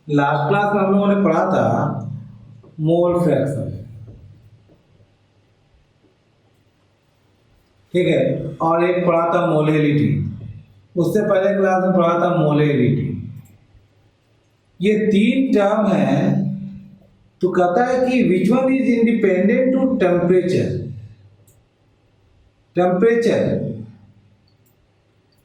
Last class में हम लोगों ने पढ़ा था मोल फ्रैक्शन, ठीक है, और एक पढ़ा था मोलेलिटी। उससे पहले क्लास में पढ़ा था मोलेलिटी। ये तीन टर्म है। तो कहता है कि which one is independent to temperature. Temperature,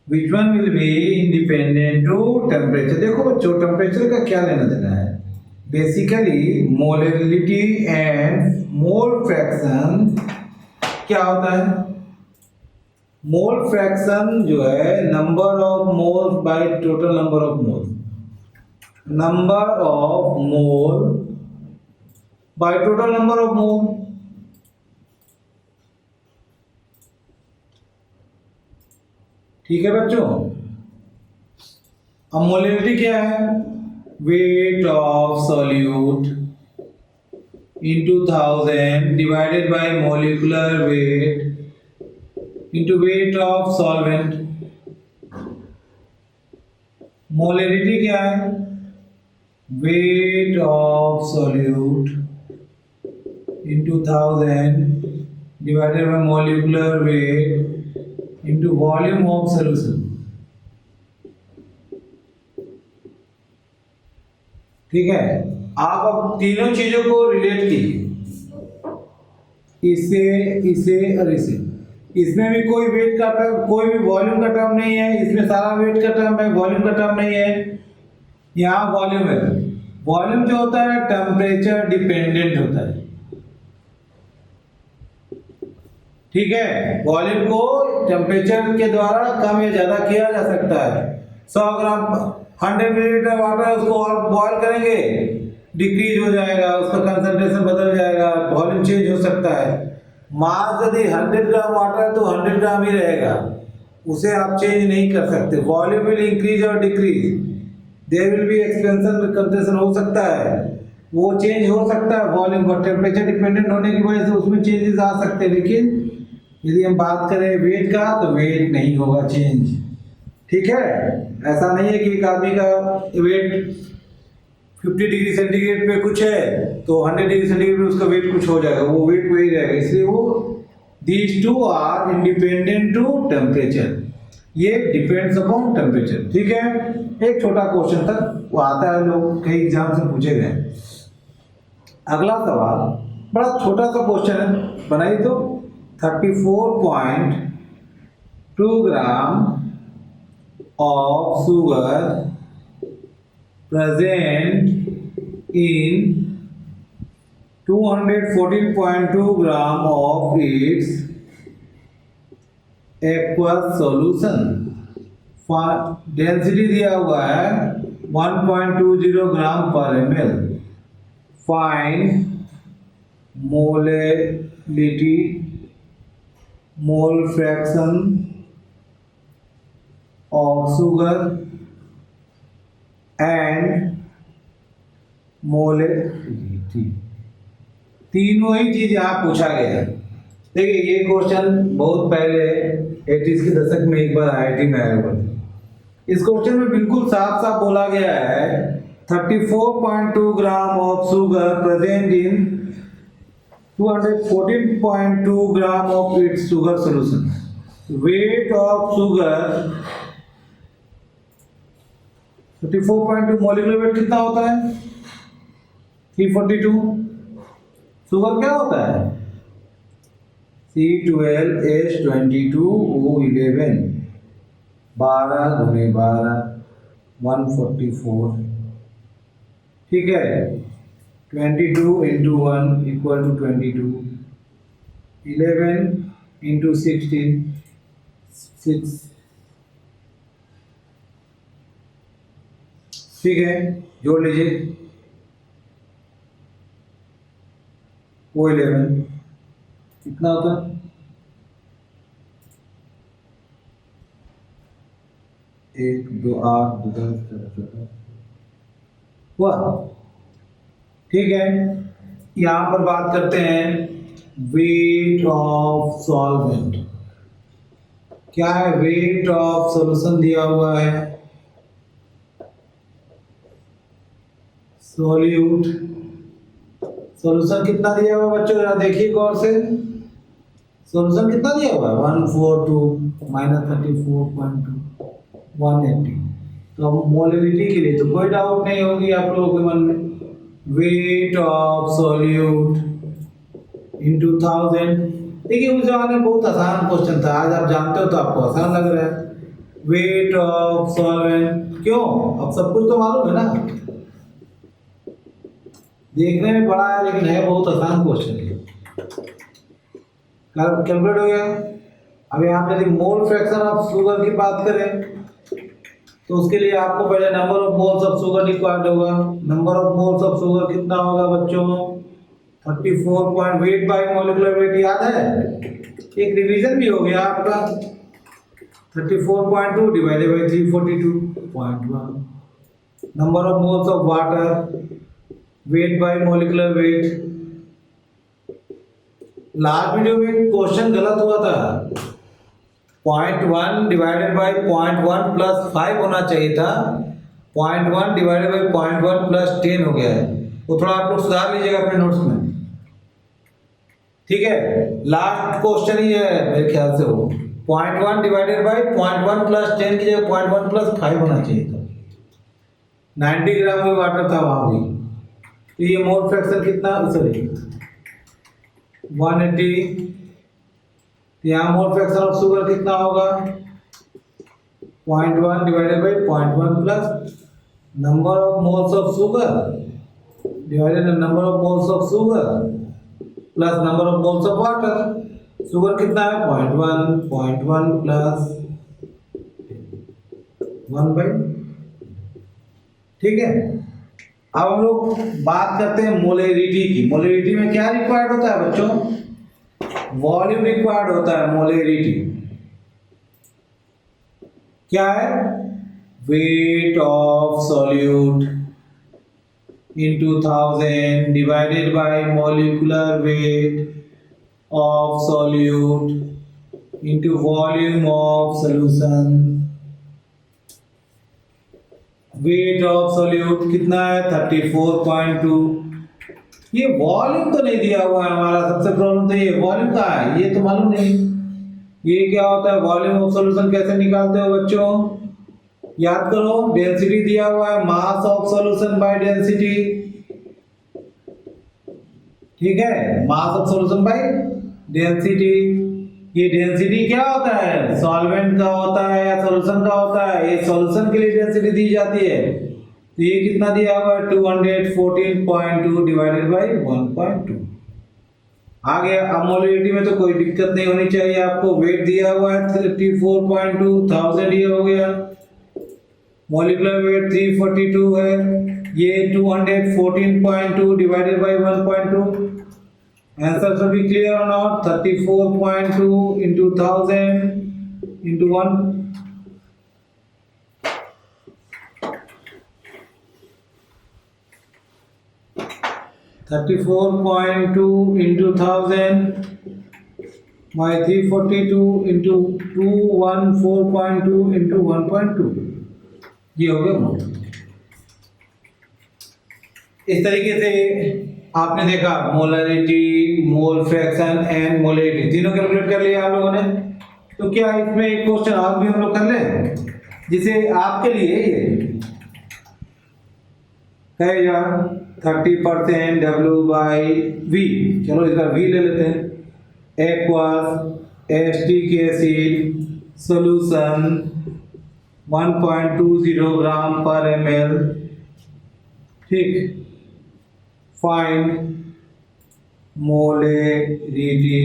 which one will be independent to temperature. देखो बच्चों, टेम्परेचर का क्या लेना देना है। Basically molality and mole fraction क्या होता है। मोल फ्रैक्शन जो है number of moles by total number of moles, number of mole by total number of mole. ठीक है बच्चों। अब मोलेलिटी क्या है, weight of solute into 1000 divided by molecular weight into weight of solvent। Molality क्या है, weight of solute into 1000 divided by molecular weight into volume of solution। ठीक है। आप अब तीनों चीजों को रिलेट कीजिए, इससे, इसे और इसे। इसमें भी कोई वेट का टर्म, कोई भी वॉल्यूम का टर्म नहीं है। इसमें सारा वेट का टर्म है, वॉल्यूम का टर्म नहीं है। यहाँ वॉल्यूम है। वॉल्यूम जो होता है टेम्परेचर डिपेंडेंट होता है। ठीक है, वॉल्यूम को टेम्परेचर के द्वारा कम या ज्यादा किया जा सकता है। 100 ग्राम 100 मिलीलीटर वाटर है, उसको और बॉयल करेंगे, डिक्रीज हो जाएगा, उसका कंसंट्रेशन बदल जाएगा, वॉल्यूम चेंज हो सकता है। मास यदि 100 ग्राम वाटर है तो 100 ग्राम ही रहेगा, उसे आप चेंज नहीं कर सकते। वॉल्यूम विल इंक्रीज और decrease, there will be expansion, contraction हो सकता है, वो चेंज हो सकता है वॉल्यूम पर। टेम्परेचर डिपेंडेंट होने की वजह से उसमें चेंजेस आ सकते हैं। लेकिन यदि हम बात करें वेट का तो वेट नहीं होगा चेंज। ठीक है, ऐसा नहीं है कि एक आदमी का वेट 50 डिग्री सेंटीग्रेड पे कुछ है तो 100 डिग्री सेंटीग्रेड पे उसका वेट कुछ हो जाएगा, वो वेट वही रहेगा। इसलिए वो these two are independent to temperature, ये डिपेंड्स अपॉन टेम्परेचर। ठीक है, एक छोटा क्वेश्चन था, वो आता है, लोग कई एग्जाम से पूछे गए। अगला सवाल बड़ा छोटा सा क्वेश्चन है, बनाइए तो। 34.2 ग्राम of sugar present in 214.2 gram of its aqueous solution। Density दिया हुआ है 1.20 ग्राम पर ml। Find molality, mole fraction of sugar and molality. तीनों ही चीज यहाँ पूछा गया है। देखिए ये क्वेश्चन बहुत पहले 80s के दशक में एक बार आईआईटी में आया हुआ था। इस क्वेश्चन में बिल्कुल साफ साफ बोला गया है 34.2 gram of sugar present in 214.2 gram of its sugar solution. Weight of sugar 34.2, molecular weight कितना होता है 342। शुगर क्या होता है C12H22O11, 12 गुने 12 144। ठीक है, 22 इंटू 1 इक्वल टू 22, 11 इंटू 16 6। ठीक है, जोड़ लीजिए, वो 11 कितना होता है, एक दो 8 2 10 14 हुआ। ठीक है, यहां पर बात करते हैं वेट ऑफ सॉल्वेंट। क्या है, वेट ऑफ सॉल्यूशन दिया हुआ है सॉल्यूट सॉल्यूशन कितना दिया हुआ बच्चों, जरा देखिए गौर से। सॉल्यूशन कितना दिया हुआ है 142 माइनस 34.2 180। तो अब मोलरिटी के लिए तो कोई डाउट नहीं होगी आप लोगों के मन में। Wait of solute into 1000। देखिए उस जमाने में बहुत आसान क्वेश्चन था, आज आप जानते हो तो आपको आसान लग रहा है। वेट ऑफ सॉल्वेंट, क्यों, अब सब कुछ तो मालूम है ना। देखने में बड़ा है लेकिन है बहुत आसान क्वेश्चन है। कैलकुलेट हो गया। अब यहाँ पे देखिए मोल फ्रैक्शन ऑफ शुगर की बात करें तो उसके लिए आपको पहले number of moles of sugar required होगा। Number of moles of sugar कितना होगा बच्चों, 34 point weight by molecular weight, याद है, एक रिवीजन भी हो गया आपका। 34.2 divided by 342.1। Number of moles of water, weight by molecular weight. Last video में क्वेश्चन गलत हुआ था, 0.1 डिवाइडेड बाय 0.1 प्लस 5 होना चाहिए था, 0.1 डिवाइडेड बाय 0.1 प्लस 10 हो गया है। वो थोड़ा आप लोग सुधार लीजिएगा अपने नोट्स में, ठीक है। लास्ट क्वेश्चन ही है मेरे ख्याल से, वो 0.1 डिवाइडेड बाय 0.1 प्लस 10 की जगह 0.1 प्लस 5 होना चाहिए था। 90 ग्राम में वाटर था वहां भी। तो ये मोल फ्रैक्शन कितना, सॉरी 180। यहाँ मोल फ्रैक्शन ऑफ शुगर कितना होगा, 0.1 divided by 0.1 plus number of moles of sugar divided by number of moles of sugar plus number of moles of water. Sugar कितना है 0.1 प्लस 1 बाई, ठीक है। अब हम लोग बात करते हैं मोलेरिटी की। मोलेरिटी में क्या रिक्वायर्ड होता है बच्चों, वॉल्यूम रिक्वायर्ड होता है। मोलेरिटी क्या है, weight of solute into 1000 divided by molecular weight of solute into volume of solution। Wait of solute कितना है 34.2। ये वॉल्यूम तो नहीं दिया हुआ है हमारा, सबसे प्रॉब्लम तो ये वॉल्यूम कहाँ है, ये तो मालूम नहीं। ये क्या होता है, वॉल्यूम ऑफ सॉल्यूशन कैसे निकालते हो बच्चों, याद करो, डेंसिटी दिया हुआ है, mass of solution by density, ठीक है, mass of solution by density. ये डेंसिटी क्या होता है, सॉल्वेंट का होता है या सॉल्यूशन का होता है, ये सॉल्यूशन के लिए डेंसिटी दी जाती है। तो ये कितना दिया हुआ है 214.2 डिवाइडेड बाय 1.2। आगे अब मोलरिटी में तो कोई दिक्कत नहीं होनी चाहिए आपको। वेट दिया हुआ है 34.2, 1000 ये हो गया। मॉलिक्यूलर वेट 342 है, ये 214.2 divided by 1.2। Answer should be clear और not, 34.2 into 1000 into 1। (34.2 into 1000 by 342 into 214.2 into 1.2। ये हो गया मोल। इस तरीके से आपने देखा molarity, mole fraction and molarity तीनों कैलकुलेट कर लिया आप लोगों ने। तो क्या इसमें एक क्वेश्चन और भी हम लोग कर लें, जिसे आपके लिए ये कहेगा 30% W/V। चलो इसका V ले लेते हैं। एक्वास एसिटिक एसिड सोल्यूशन 1.20 ग्राम पर ml, ठीक। फाइंड मोलेरिटी,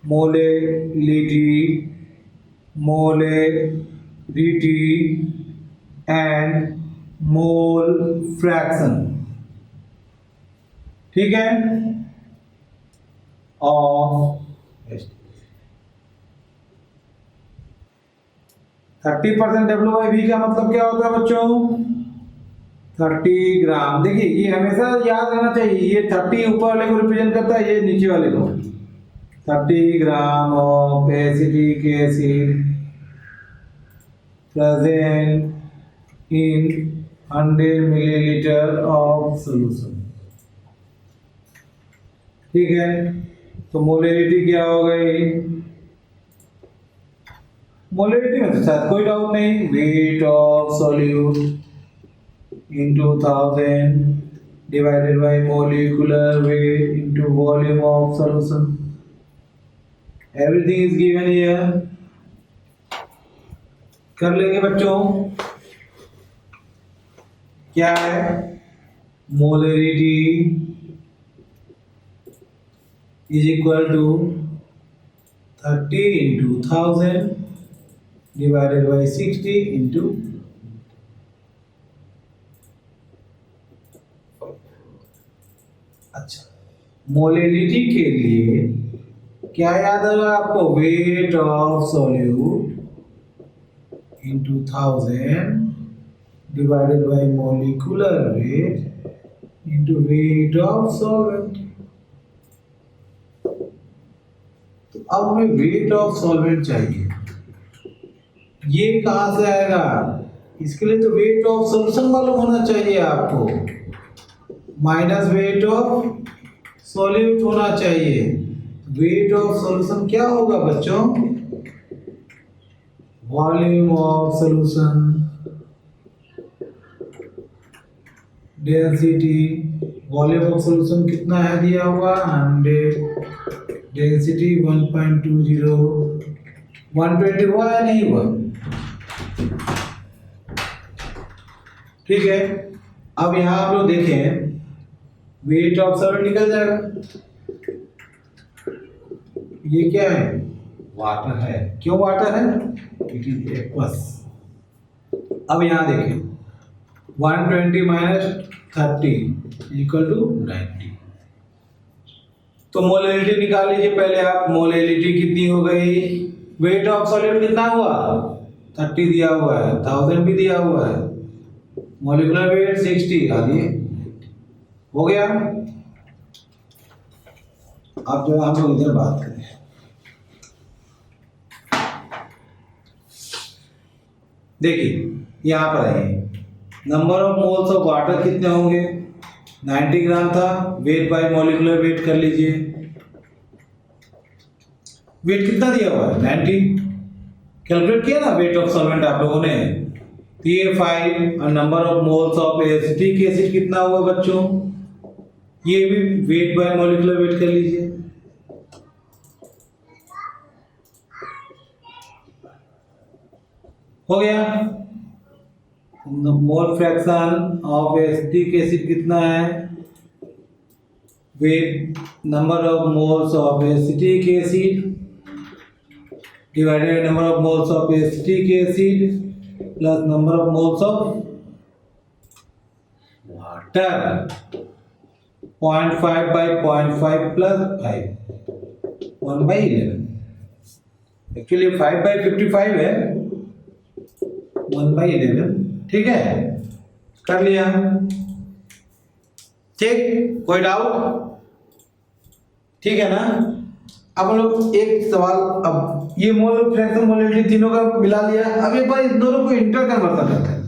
मोलेरिटी, मोलेरिटी एंड मोल फ्रैक्शन, ठीक है, ऑफ 30% W/V का मतलब क्या होता है बच्चों, 30 ग्राम। देखिए ये हमेशा याद रहना चाहिए, ये 30 ऊपर वाले को रिप्रेजेंट करता है, ये नीचे वाले को। 30 gram of acetic acid present in 100 millilitre of solution. ठीक है, तो मोलैलिटी क्या हो गई? मोलैलिटी में तो शायद कोई डाउट नहीं, wait of solute into 1000 divided by molecular weight into volume of solution. Everything is given here. कर लेंगे बच्चों। क्या है? Molarity is equal to 30 into 1000 divided by 60 into। अच्छा, मोलैलिटी के लिए क्या याद होगा आपको? Wait of solute into 1000 divided by molecular weight into weight of solvent. तो अब हमें वेट ऑफ सॉल्वेंट चाहिए, ये कहां से आएगा? इसके लिए तो वेट ऑफ सॉल्यूशन मालूम होना चाहिए आपको, माइनस वेट ऑफ सॉल्यूट होना चाहिए। वेट ऑफ सॉल्यूशन क्या होगा बच्चों? Volume of solution density. Volume of solution कितना है दिया हुआ? 100, डेंसिटी 1.20। 120 हुआ या नहीं हुआ? ठीक है, अब यहां आप लोग देखें, वेट ऑफ सॉल्वेंट निकल जाएगा। ये क्या है? वाटर है। क्यों वाटर है? It is aqueous. अब यहां देखें, 120 माइनस 30 इक्वल टू 90। तो मोलैलिटी निकाल लीजिए पहले आप। मोलैलिटी कितनी हो गई? वेट ऑफ सॉल्यूट कितना हुआ? 30 दिया हुआ है, 1000 भी दिया हुआ है, मोलिकुलर वेट 60 आ दिए, हो गया। अब जो हम लोग इधर बात करें, देखिए यहां पर आइए, number of moles of water कितने होंगे? 90 ग्राम था। वेट बाय मोलिकुलर वेट कर लीजिए, वेट कितना दिया हुआ है? 90। कैलकुलेट किया ना वेट ऑफ सॉल्वेंट आप लोगों ने? तो ये 5 और number of moles of acetic acid कितना हुआ बच्चों? ये भी वेट बाय मॉलिक्यूलर वेट कर लीजिए। हो गया। Mole fraction of acetic acid कितना है? Wait number of moles of acetic acid divided number of moles of acetic acid plus number of moles of water. 0.5 by 0.5 plus 5 1/11। Actually 5/55 है, 1/11। ठीक है, कर लिया। ठीक, कोई डाउट? ठीक है ना। अब हम लोग एक सवाल, अब ये मोल फ्रैक्शन मोलैलिटी तीनों का मिला लिया। अब एक बार इन दोनों को इंटर कन्वर्जन करते हैं।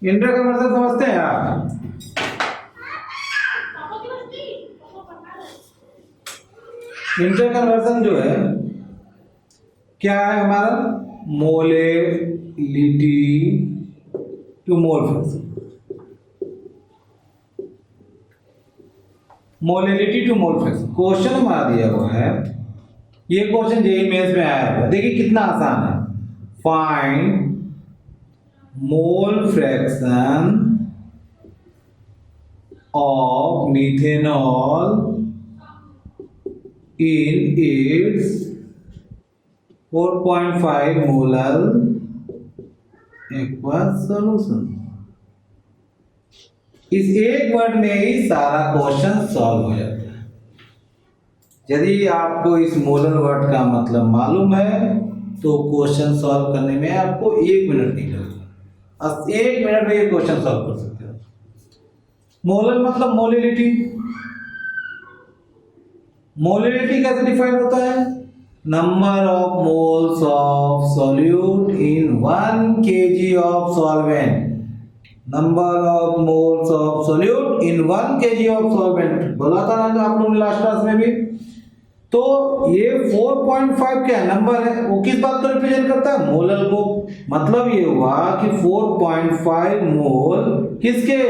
इंटर कन्वर्जन समझते हैं आप? इंटर कन्वर्जन जो है क्या है हमारा? Molality to mole fraction. Molality to mole fraction question हमारा दिया हुआ है। ये क्वेश्चन जेईई मेंस में आया हुआ है। देखिए कितना आसान है। Find mole fraction of methanol in its 4.5 molar aqueous solution. इस एक वर्ड में ही सारा क्वेश्चन सॉल्व हो जाता है। यदि आपको इस मोलर वर्ड का मतलब मालूम है तो क्वेश्चन सॉल्व करने में आपको 1 मिनट नहीं लगेगा। 1 मिनट में ये क्वेश्चन सॉल्व कर सकते हो। मोलर मतलब मोलैलिटी। मोलैलिटी कैसे डिफाइन होता है? Number of moles of solute in 1 kg of solvent. Number of moles of solute in 1 kg of solvent, बोला था ना आप लोगों ने लास्ट क्लास में भी। तो ये 4.5 क्या नंबर है, वो किस बात को रिप्रेजेंट करता है, मोलल को। मतलब ये हुआ कि 4.5 मोल किसके,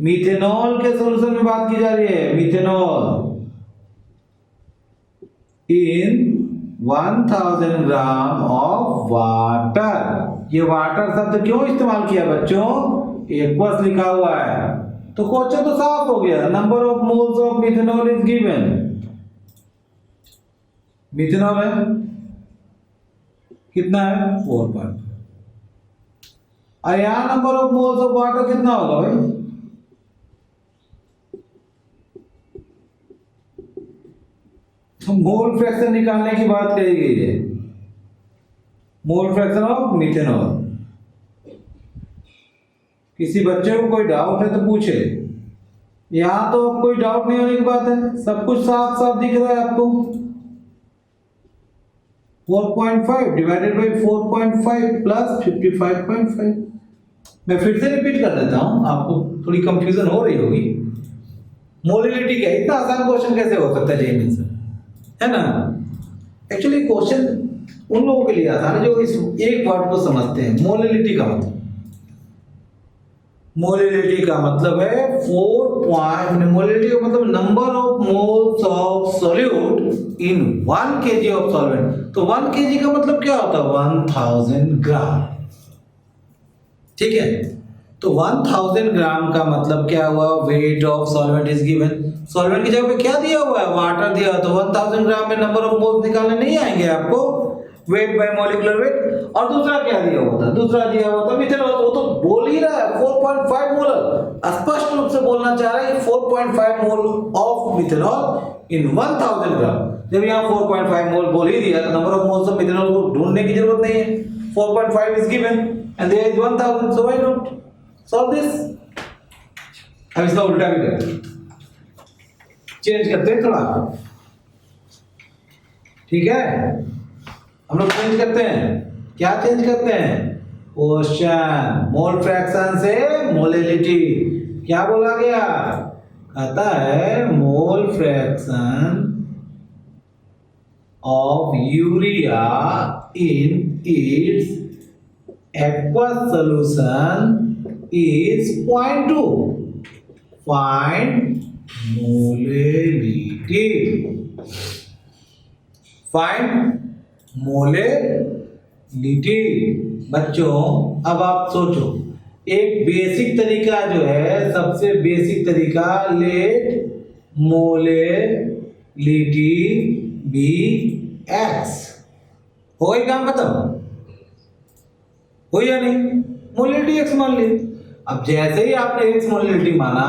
मीथेनॉल के सॉल्यूशन में बात की जा रही है, methanol in 1000 gram of water. ये वाटर शब्द क्यों इस्तेमाल किया बच्चों, एक्वस लिखा हुआ है, तो क्वेश्चन तो साफ हो गया। Number of moles of methanol is given, methanol है कितना है 4.5, और यहां number of moles of water कितना होगा भाई, तो मोल फ्रैक्शन निकालने की बात कही गई है, मोल फ्रैक्शन ऑफ मिथेनॉल। किसी बच्चे को कोई डाउट है तो पूछे, यहां तो अब कोई डाउट नहीं होने की बात है, सब कुछ साफ साफ दिख रहा है आपको। 4.5 डिवाइडेड बाई 4.5 प्लस 55.5। मैं फिर से रिपीट कर देता हूं, आपको थोड़ी कंफ्यूजन हो रही होगी। मोलिलिटी क्या, इतना आसान क्वेश्चन कैसे हो सकता है जेईई से, है ना। एक्चुअली क्वेश्चन उन लोगों के लिए आसान है जो इस एक वर्ड को समझते हैं। मोलिलिटी का मतलब, मोलिलिटी का मतलब है 4.मोलिलिटी का मतलब number of moles of solute in 1 kg of solvent. तो 1 kg का मतलब क्या होता है, 1000 ग्राम, ठीक है। तो 1000 ग्राम का मतलब क्या हुआ, wait of solvent is given. Solvent की जगह पे क्या दिया हुआ है, वाटर दिया, तो 1000 ग्राम में नंबर ऑफ मोल्स निकालने नहीं आएंगे आपको, वेट बाय मॉलिक्यूलर वेट। और दूसरा क्या दिया हुआ था, दूसरा दिया हुआ था मिथेनॉल, वो तो बोल ही रहा है 4.5 मोल, स्पष्ट रूप से बोलना चाह रहा है कि 4.5 मोल ऑफ मिथेनॉल इन 1000 ग्राम। जब यहाँ 4.5 मोल बोल ही दिया तो number of moles of methanol को ढूंढने की जरूरत नहीं है, 4.5 is given and there is 1000, so why not solve this. अब इसका उल्टा भी करते हैं, चेंज करते हैं थोड़ा, ठीक है। हम लोग चेंज करते हैं, क्या चेंज करते हैं, क्वेश्चन मोल फ्रैक्शन से मोलिलिटी। क्या बोला गया, कहता है mole fraction of urea in its aqueous solution is 0.2, find molality, find molality. बच्चों अब आप सोचो, एक बेसिक तरीका जो है, सबसे बेसिक तरीका, लेट मोलेलिटी बी एक्स, हो गई काम खत्म, हो या नहीं, मोलिलिटी एक्स मान ली। अब जैसे ही आपने एक्स मोलिलिटी माना,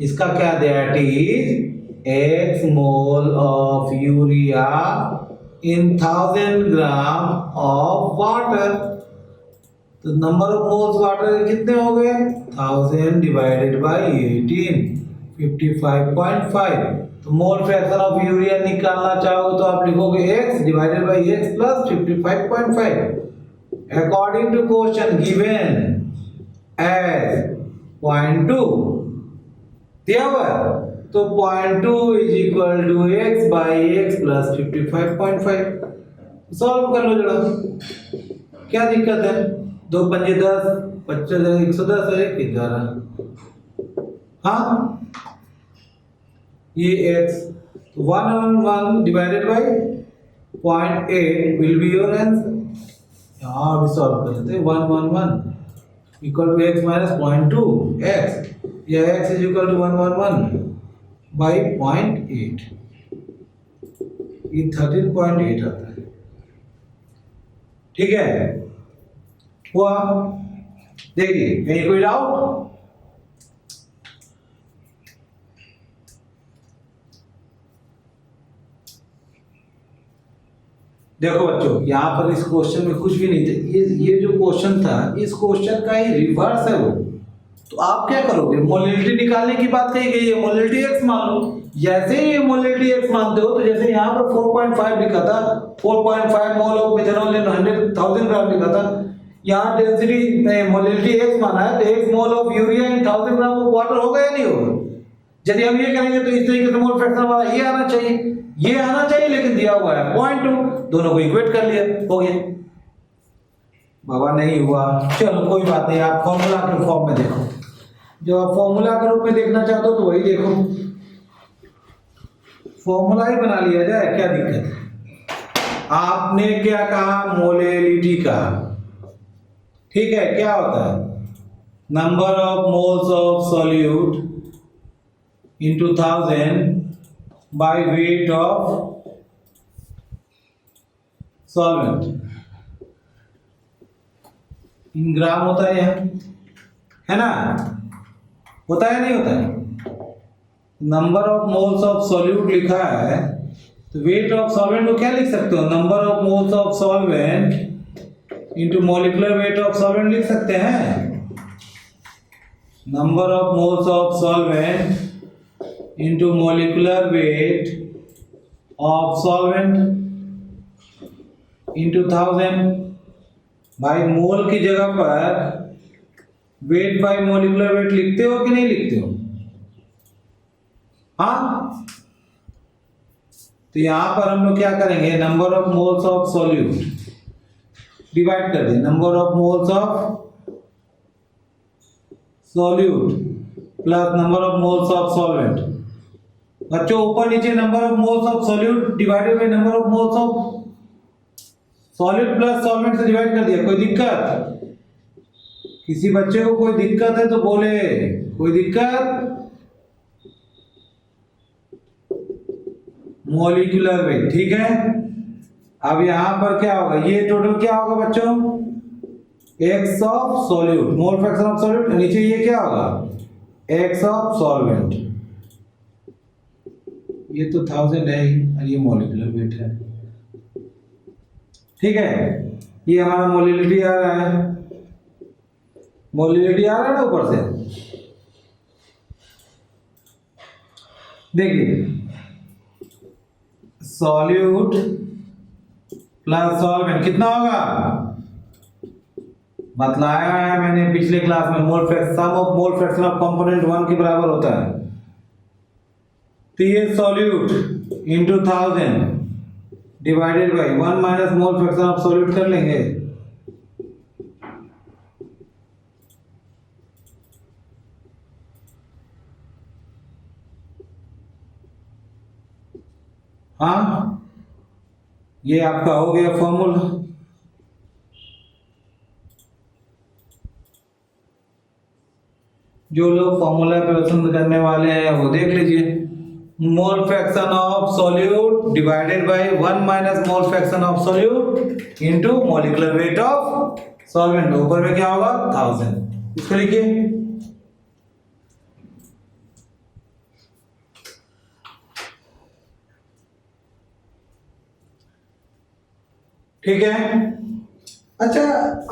इसका क्या that is x mole of urea in 1000 gram of water. तो नंबर ऑफ मोल्स वाटर कितने हो गए, 1000 डिवाइडेड बाय 18, 55.5। तो मोल फ्रैक्शन ऑफ यूरिया निकालना चाहो तो आप लिखोगे x divided by x plus 55.5 according to question given as 0.2 दिया हुआ है, तो 0.2 is equal to x by x plus 55.5। Solve कर लो जरा, क्या दिक्कत है, 2 पंजे 10, 25 110 है, 11, हाँ ये x, 111 divided by 0.8 will be your answer। यहाँ भी सॉल्व कर लेते हैं, 111 equal to x minus 0.2 x, या x is equal to 111 by 0.8, ये 13.8 आता है, ठीक है। हुआ, देखिए कहीं कोई डाउट, देखो बच्चों यहाँ पर इस क्वेश्चन में कुछ भी नहीं थे, ये जो क्वेश्चन था, इस क्वेश्चन का ही रिवर्स है वो। तो आप क्या करोगे, मोलिलिटी निकालने की बात कही गई है, मोलिलिटी एक्स मान लो। जैसे ही मोलिलिटी एक्स मानते हो, तो जैसे यहाँ पर 4.5 लिखा था, 4.5 मोल ऑफ मिथेनॉल इन 1000 ग्राम लिखा था, यहाँ डेंसिटी मोलिलिटी x माना है, तो 1 mole of urea in 1000 gram of water होगा या नहीं होगा? यदि हम ये करेंगे तो इस तरीके से मोल फ्रैक्शन हमारा ये आना चाहिए, ये आना चाहिए, लेकिन दिया हुआ है 0.2, दोनों को इक्वेट कर लिया, हो गया। बाबा नहीं हुआ, चलो कोई बात नहीं, आप फॉर्मूला के फॉर्म में देखो। जो आप फॉर्मूला के रूप में देखना चाहते हो तो वही देखो, फॉर्मूला ही बना लिया जाए, क्या दिक्कत है। आपने क्या कहा? मोलेलिटी का, ठीक है। क्या होता है? Number of moles of solute into 1000 by weight of solvent इन ग्राम होता है यहाँ, है ना? होता है नहीं होता है? Number of moles of solute लिखा है, तो वेट ऑफ सॉल्वेंट को क्या लिख सकते हो? Number of moles of solvent into molecular weight of solvent लिख सकते हैं। Number of moles of solvent into molecular weight of solvent into 1000 भाई मोल की जगह पर वेट बाय मोलिकुलर वेट लिखते हो कि नहीं लिखते हो? हाँ, तो यहां पर हम लोग क्या करेंगे? Number of moles of solute divide कर दें, number of moles of solute plus number of moles of solvent. बच्चों ऊपर नीचे number of moles of solute divided by number of moles of solid plus solvent से divide कर दिया। कोई दिक्कत? किसी बच्चे को कोई दिक्कत है तो बोले, कोई दिक्कत? मॉलिक्यूलर वेट, ठीक है। अब यहां पर क्या होगा? ये टोटल क्या होगा बच्चों? X of solute, mole fraction of solute, नीचे ये क्या होगा? X of solvent. ये तो 1000 है और ये मॉलिक्यूलर वेट है, ठीक है। ये हमारा मोलिलिटी आ रहा है, मोलिलिटी आ रहा है ना ऊपर से। देखिए सॉल्यूट प्लस सॉल्वेंट कितना होगा? बतलाया है मैंने पिछले क्लास में, mole fraction, sum of mole fraction of component 1 के बराबर होता है। तो ये solute into 1000 divided by 1 minus mole fraction of solute कर लेंगे। हाँ, ये आपका हो गया फॉर्मूला। जो लोग फॉर्मूला पे पसंद करने वाले हैं वो देख लीजिए। मोल fraction of solute divided by 1 minus mole fraction of solute into molecular weight of solvent. ऊपर में क्या होगा? 1000। इसको लिखिए। ठीक है। अच्छा,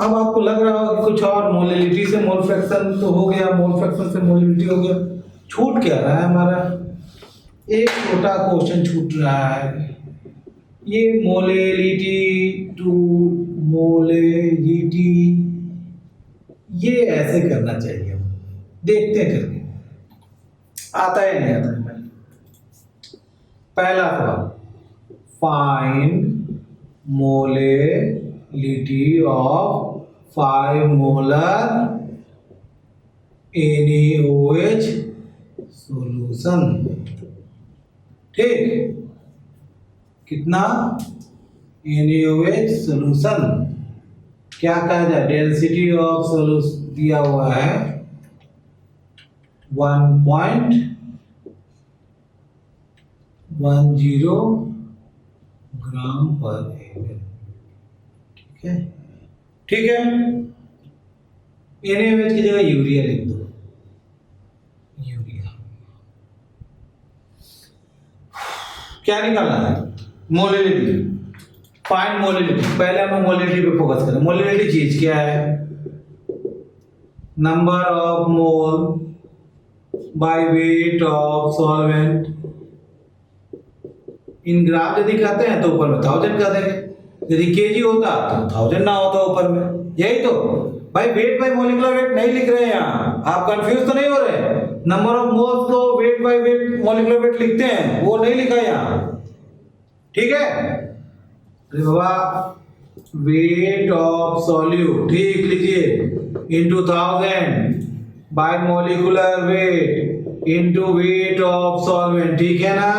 अब आपको लग रहा होगा कि कुछ और, मोलिलिटी से मोल फ्रैक्शन तो हो गया, मोल फ्रैक्शन से मोलिलिटी हो गया, छूट क्या रहा है हमारा? एक छोटा क्वेश्चन छूट रहा है, ये मोलिलिटी टू मोलिलिटी, ये ऐसे करना चाहिए। देखते हैं करके, आता है नहीं आता है। पहला सवाल, find molality of 5 molar NaOH solution. ठीक, कितना? NaOH solution. क्या कहा जाए? डेंसिटी ऑफ सॉल्यूशन दिया हुआ है 1.10 ग्राम पर ml। ठीक है, ठीक है। NaOH की जगह यूरिया लिख दो, यूरिया। क्या निकालना है? Molality, find molality. पहले हम मोलिलिटी पे फोकस करें। मोलिलिटी चीज क्या है? Number of mole by weight of solvent in gram. यदि कहते हैं तो ऊपर में 1000 कर देंगे, यदि केजी होता तो 1000 ना होता ऊपर में, यही तो भाई, वेट बाय मॉलिक्यूलर वेट नहीं लिख रहे हैं यहाँ, आप कंफ्यूज तो नहीं हो रहे? नंबर ऑफ मोल्स को weight by weight molecular weight लिखते हैं, वो नहीं लिखा यहाँ, ठीक है? अरे बाबा, वेट ऑफ सॉल्यूट, ठीक लिखिए, into 1000 bye molecular weight into wait of solvent, ठीक है ना?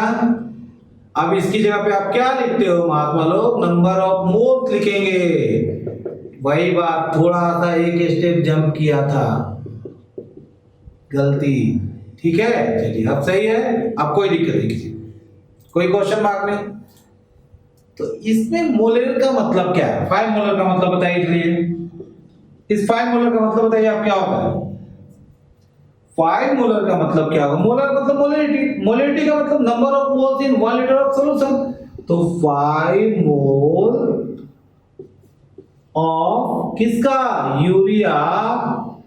अब इसकी जगह पे आप क्या लिखते हो महात्मा लोग? नंबर ऑफ मोल्स लिखेंगे। वही बात, थोड़ा सा एक स्टेप जंप किया था, गलती, ठीक है? चलिए अब सही है, अब कोई दिक्कत नहीं, किसी कोई क्वेश्चन मार्क नहीं। तो इसमें मोलर का मतलब क्या है? 5 मोलर का मतलब बताइए, इसलिए इस 5 मोलर का मतलब बताइए आप क्या होगा? 5 मोलर का मतलब क्या होगा? मोलर मतलब मोलरिटी, मोलरिटी का मतलब number of moles in 1 litre of solution. तो 5 मोल ऑफ किसका? Urea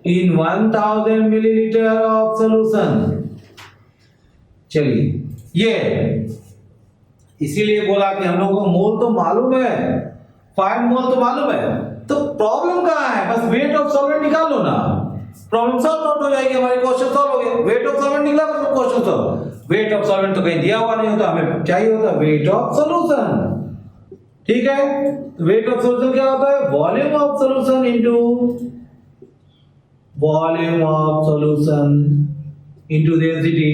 in 1000 millilitre of solution. चलिए, ये इसीलिए बोला कि हम लोगों को मोल तो मालूम है, 5 मोल तो मालूम है, तो प्रॉब्लम कहाँ है? बस वेट ऑफ सॉल्वेंट निकाल लो ना, प्रॉब्लम सॉल्व आउट हो जाएगी, हमारी क्वेश्चन सॉल्व हो गया। वेट ऑफ सॉल्वेंट निकला तो question solve. Wait of solvent तो कहीं दिया हुआ नहीं होता, हमें चाहिए होता वेट ऑफ सॉल्यूशन, ठीक है? वेट ऑफ सॉल्यूशन क्या होता है? Volume of solution into volume of solution into density.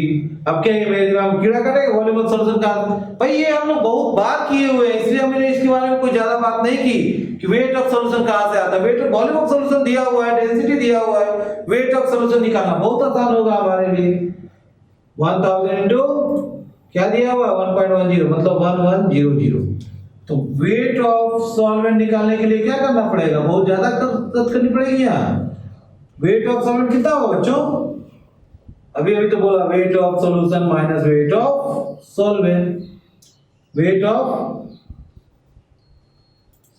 अब क्या ये मेरे दिमाग में कीड़ा काटेगा? वॉल्यूम ऑफ सॉल्यूशन का भाई ये हम लोग बहुत बार किए हुए हैं, इसलिए हमने इसके बारे में कोई ज्यादा बात नहीं की कि वेट ऑफ सॉल्यूशन कहां से आता है। Weight of volume of solution दिया हुआ है, डेंसिटी दिया हुआ है, वेट ऑफ सॉल्यूशन निकालना बहुत आसान होगा हमारे लिए। 1000 इनटू क्या दिया हुआ है? 1.10, मतलब 1100। तो वेट ऑफ सॉल्वेंट निकालने के लिए क्या करना पड़ेगा? बहुत ज्यादा कसरत करनी पड़ेगी यहाँ। वेट ऑफ सॉल्वेंट कितना होगा बच्चों? अभी अभी तो बोला, wait of solution minus weight of solvent, wait of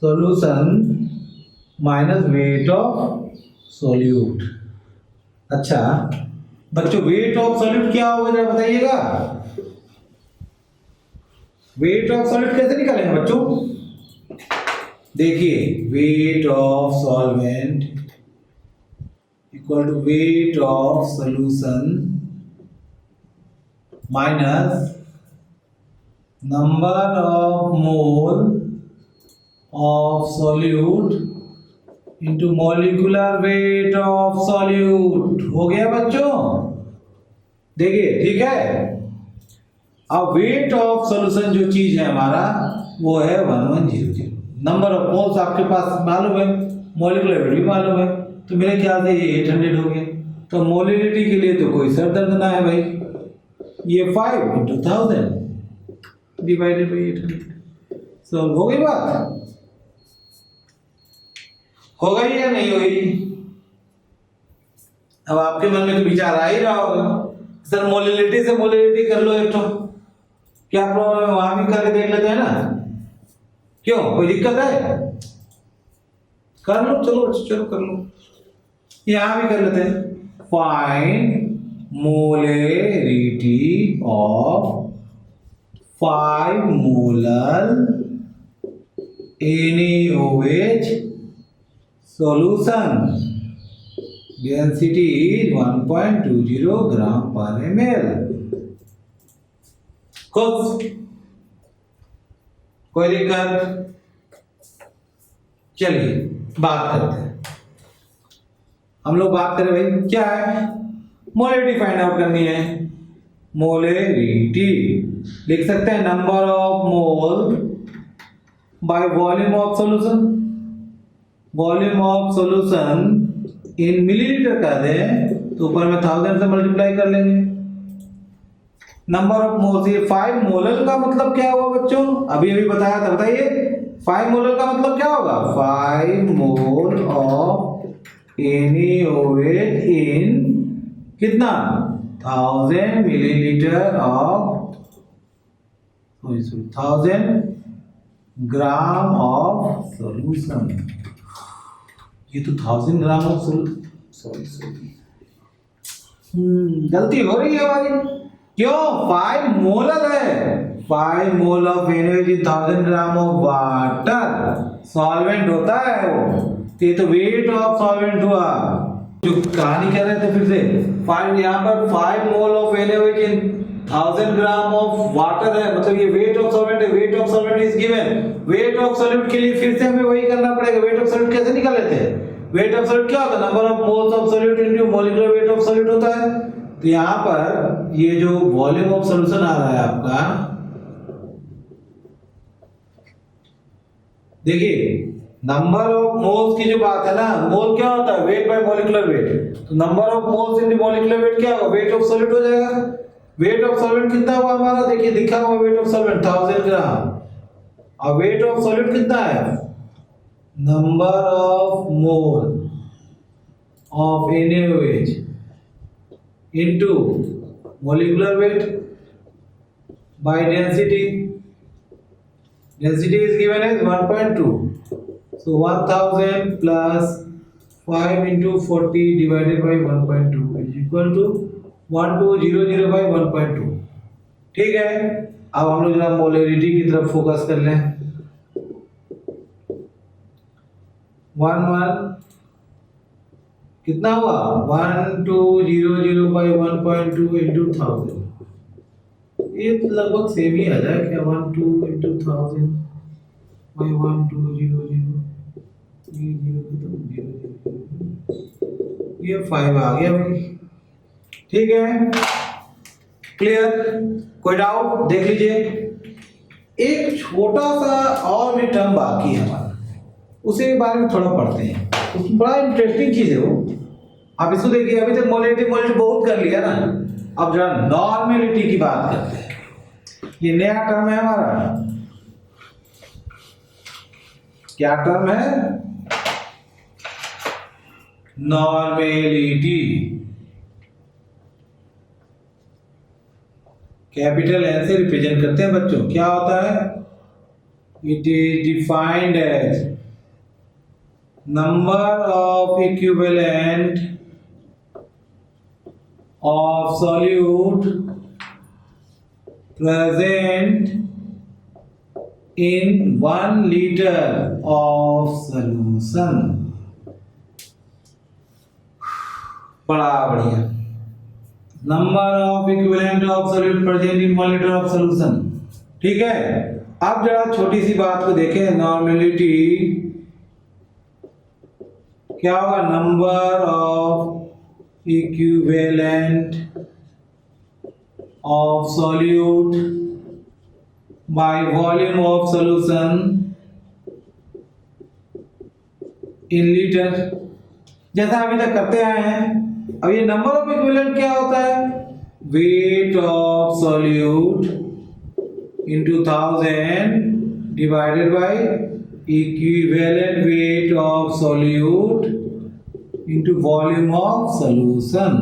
solution minus weight of solute. अच्छा बच्चों, वेट ऑफ सॉल्यूट क्या होगा जरा बताइएगा? वेट ऑफ सॉल्यूट कैसे निकालेंगे बच्चों? देखिए, weight of solvent equal to weight of solution minus number of mole of solute into molecular weight of solute. हो गया बच्चों? देखिए, ठीक है? अब वेट ऑफ सॉल्यूशन जो चीज है हमारा, वो है 1100। नंबर ऑफ मोल्स आपके पास मालूम है, मॉलिक्यूलर वेट भी मालूम है, तो मेरे ख्याल से ये 800 हो गया। तो मोलिलिटी के लिए तो कोई सर दर्द ना है भाई, ये 5 इंटू 1000 डिवाइडेड बाई 800। सॉल्व हो गई बात? हो गई या नहीं हुई? अब आपके मन में तो विचार आ ही रहा होगा, सर मोलिलिटी से मोलिलिटी कर लो एक तो, क्या प्रॉब्लम है? वहां भी करके देख लेते हैं ना, क्यों, कोई दिक्कत है? कर लो, चलो कर लो, यहां भी कर लेते हैं। Find molarity of 5 molar NaOH solution, density is 1.20 gram per ml। खुश? कोई दिक्कत? चलिए बात करते हैं। हम लोग बात करें भाई, क्या है? मोलेरिटी फाइंड आउट करनी है। मोलेरिटी लिख सकते हैं number of mole by volume of solution. Volume of solution in millilitre कर दें तो ऊपर में 1000 से मल्टीप्लाई कर लेंगे। नंबर ऑफ मोल्स, ये 5 मोलर का मतलब क्या हुआ बच्चों? अभी अभी बताया था, बताइए 5 मोलर का मतलब क्या होगा? 5 मोल ऑफ NaOH इन कितना? 1000 millilitre of 1000 gram of solution. ये तो 1000 ग्राम ऑफ सॉल्यूशन, सॉरी गलती हो रही है हमारी। क्यों? 5 मोलर है, 5 mole of NaOH in 1000 gram of water, solvent होता है वो, तो ये तो वेट ऑफ सॉल्वेंट हुआ। जो कहानी कह रहे थे फिर से, फाइव, यहाँ पर 5 mole of NaOH in 1000 gram of water है, मतलब ये वेट ऑफ सॉल्वेंट है। Weight of solvent is given. Wait of solute के लिए फिर से हमें वही करना पड़ेगा। वेट ऑफ सॉल्यूट कैसे निकाल लेते हैं? वेट ऑफ सॉल्यूट क्या होता है? Number of moles of solute into molecular weight of solute होता है। तो यहाँ पर ये जो वॉल्यूम ऑफ सॉल्यूशन आ रहा है आपका, देखिए नंबर ऑफ मोल्स की जो बात है ना, मोल क्या होता है? Weight by molecular weight. तो number of moles in molecular weight क्या होगा? वेट ऑफ सॉल्यूट हो जाएगा। वेट ऑफ सॉल्वेंट कितना हुआ हमारा? देखिए दिखा हुआ वेट ऑफ सॉल्वेंट 1000 ग्राम, और वेट ऑफ सॉल्यूट कितना है? Number of mole of NaOH into molecular weight by density. Density is given as 1.2. So 1000 plus 5 into 40 divided by 1.2 is equal to 1200 by 1.2. ठीक है, अब हम लोग जरा मोलरिटी की तरफ फोकस कर लें। 1 कितना हुआ? 1200 by 1.2 into 1000। ये लगभग सेम ही आ जाए क्या? 12 into 1000 by 1200, ये 5 आ गया भाई। ठीक है, क्लियर? कोई डाउट? देख लीजिए, एक छोटा सा और भी टर्म बाकी है हमारा, उसी के बारे में थोड़ा पढ़ते हैं। उसमें बड़ा इंटरेस्टिंग चीज है वो। आप इसको देखिए, अभी तक मोलिटी बहुत कर लिया ना, अब जरा नॉर्मेलिटी की बात करते हैं। ये नया टर्म है हमारा। क्या टर्म है? नॉर्मेलिटी। कैपिटल N से रिप्रेजेंट करते हैं बच्चों। क्या होता है? It is defined as number of equivalent of solute present in 1 liter of solution। बड़ा बढ़िया। Number of equivalent of solute present in 1 liter of solution. ठीक है, अब जरा छोटी सी बात को देखें। नॉर्मेलिटी क्या होगा? Number of equivalent of solute by volume of solution in liter, जैसा अभी तक करते आए हैं। अब ये नंबर ऑफ इक्विवेलेंट क्या होता है? Weight of solute into 1000 divided by equivalent weight of solute into volume of solution।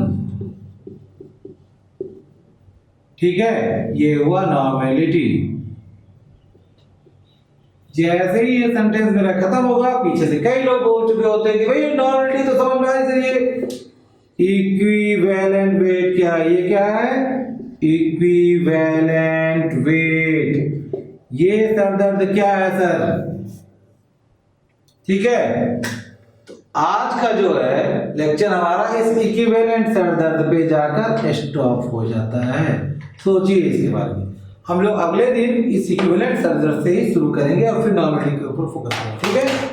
ठीक है, ये हुआ नॉर्मेलिटी। जैसे ही ये सेंटेंस मेरा खत्म होगा, पीछे से कई लोग बोल चुके होते हैं कि भाई नॉर्मेलिटी तो समझ में आई। ये इक्विवेलेंट वेट क्या है? ये क्या है? Equivalent weight. ये सर दर्द क्या है सर? ठीक है, तो आज का जो है लेक्चर हमारा इस इक्विवेलेंट सर दर्द पे जाकर स्टॉप हो जाता है। सोचिए इसके बारे में। हम लोग अगले दिन इस इक्विवेलेंट सर दर्द से ही शुरू करेंगे और फिर नॉर्मेलिटी के ऊपर फोकस करेंगे। ठीक है।